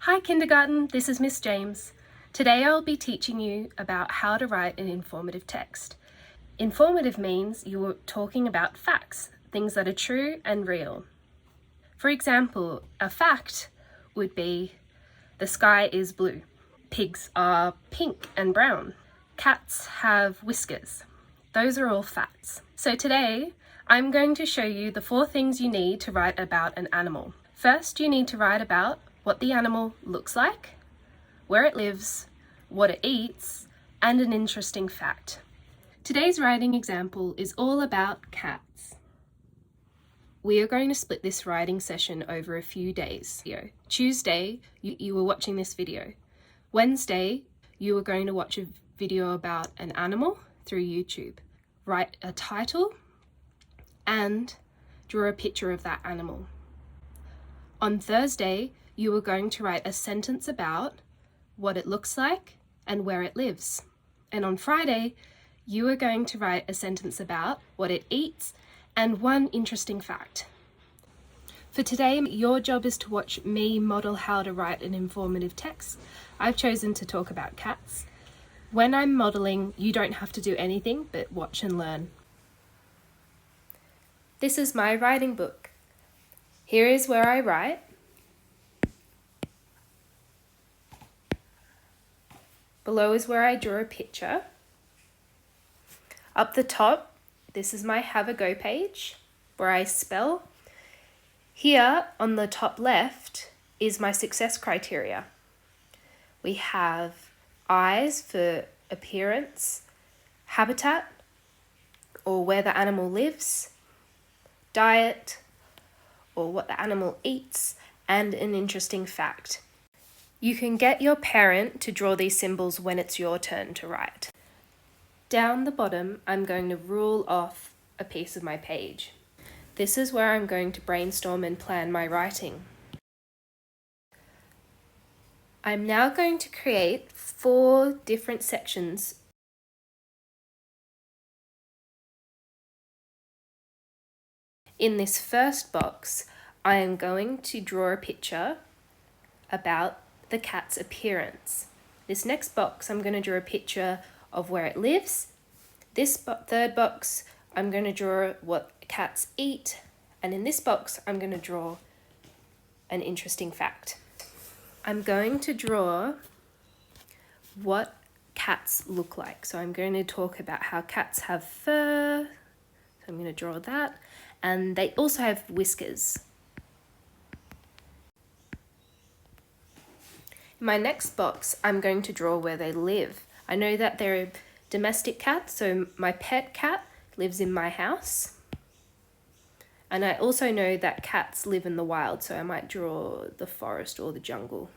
Hi kindergarten, this is Miss James. Today I'll be teaching you about how to write an informative text. Informative means you're talking about facts, things that are true and real. For example, a fact would be the sky is blue. Pigs are pink and brown. Cats have whiskers. Those are all facts. So today I'm going to show you the 4 things you need to write about an animal. First, you need to write about what the animal looks like, where it lives, what it eats, and an interesting fact. Today's writing example is all about cats. We are going to split this writing session over a few days. Tuesday, you were watching this video. Wednesday, you are going to watch a video about an animal through YouTube. Write a title and draw a picture of that animal. On Thursday, you are going to write a sentence about what it looks like and where it lives. And on Friday, you are going to write a sentence about what it eats and one interesting fact. For today, your job is to watch me model how to write an informative text. I've chosen to talk about cats. When I'm modeling, you don't have to do anything but watch and learn. This is my writing book. Here is where I write. Below is where I draw a picture. Up the top, this is my Have a Go page where I spell. Here on the top left is my success criteria. We have eyes for appearance, habitat or where the animal lives, diet or what the animal eats, and an interesting fact. You can get your parent to draw these symbols when it's your turn to write. Down the bottom, I'm going to rule off a piece of my page. This is where I'm going to brainstorm and plan my writing. I'm now going to create 4 different sections. In this first box, I am going to draw a picture about the cat's appearance. This next box, I'm going to draw a picture of where it lives. This third box, I'm going to draw what cats eat. And in this box, I'm going to draw an interesting fact. I'm going to draw what cats look like. So I'm going to talk about how cats have fur. So I'm going to draw that. And they also have whiskers. In my next box, I'm going to draw where they live. I know that they're a domestic cat, so my pet cat lives in my house. And I also know that cats live in the wild, so I might draw the forest or the jungle.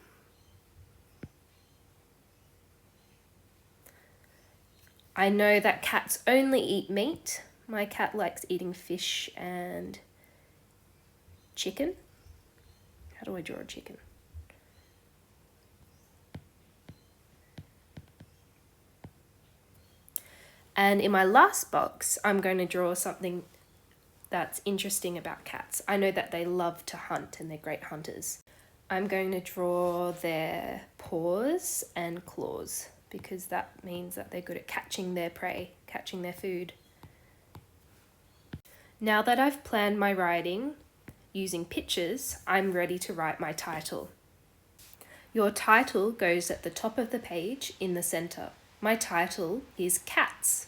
I know that cats only eat meat. My cat likes eating fish and chicken. How do I draw a chicken? And in my last box, I'm going to draw something that's interesting about cats. I know that they love to hunt and they're great hunters. I'm going to draw their paws and claws because that means that they're good at catching their prey, catching their food. Now that I've planned my writing using pictures, I'm ready to write my title. Your title goes at the top of the page in the center. My title is Cats.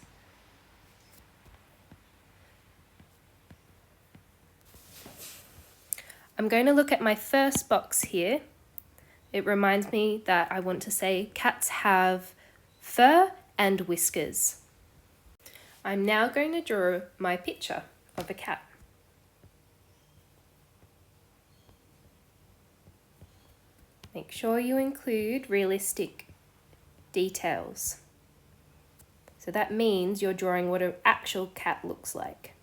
I'm going to look at my first box here. It reminds me that I want to say cats have fur and whiskers. I'm now going to draw my picture of a cat. Make sure you include realistic details. So that means you're drawing what an actual cat looks like.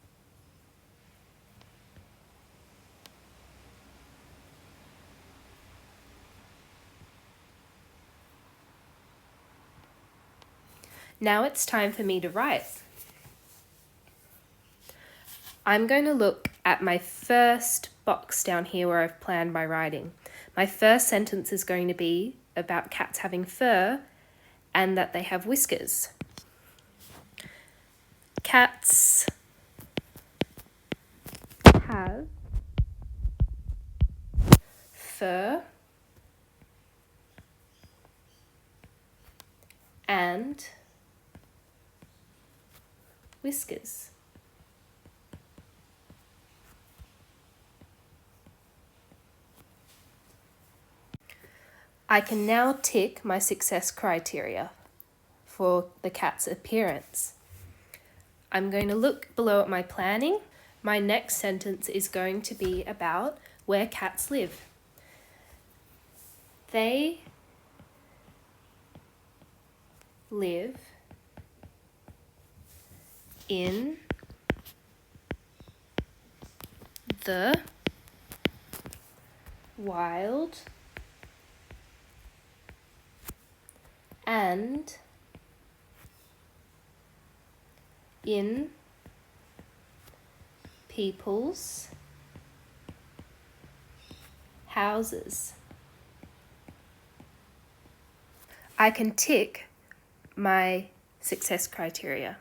Now it's time for me to write. I'm going to look at my first box down here where I've planned my writing. My first sentence is going to be about cats having fur and that they have whiskers. Cats have fur and whiskers. I can now tick my success criteria for the cat's appearance. I'm going to look below at my planning. My next sentence is going to be about where cats live. They live in the wild and in people's houses. I can tick my success criteria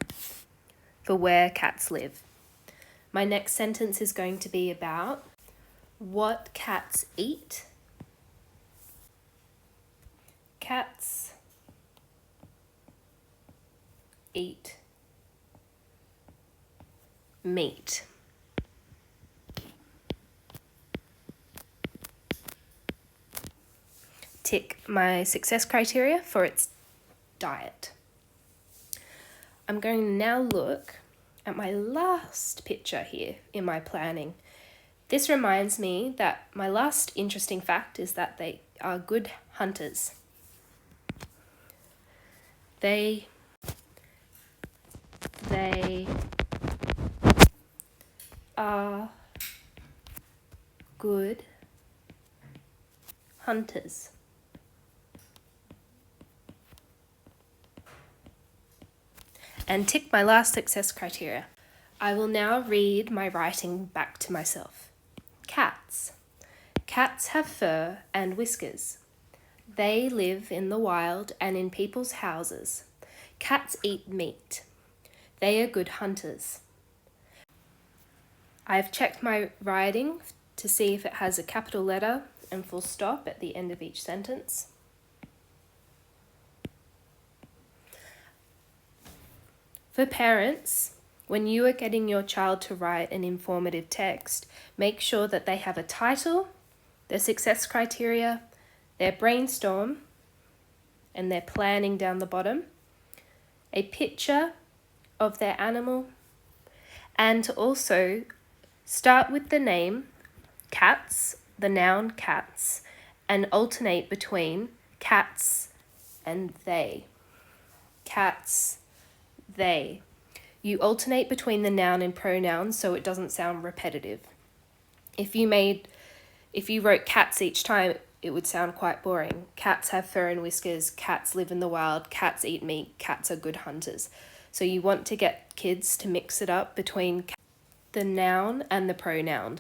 for where cats live. My next sentence is going to be about what cats eat. Cats eat meat. Tick my success criteria for its diet. I'm going to now look at my last picture here in my planning. This reminds me that my last interesting fact is that they are good hunters. They are good hunters. And tick my last success criteria. I will now read my writing back to myself. Cats. Cats have fur and whiskers. They live in the wild and in people's houses. Cats eat meat. They are good hunters. I've checked my writing to see if it has a capital letter and full stop at the end of each sentence. For parents, when you are getting your child to write an informative text, make sure that they have a title, their success criteria, their brainstorm, and their planning down the bottom, a picture of their animal, and also start with the name cats, the noun cats, and alternate between cats and they. Cats, they. You alternate between the noun and pronouns so it doesn't sound repetitive. If you wrote cats each time, it would sound quite boring. Cats have fur and whiskers, cats live in the wild, cats eat meat, cats are good hunters. So you want to get kids to mix it up between the noun and the pronoun.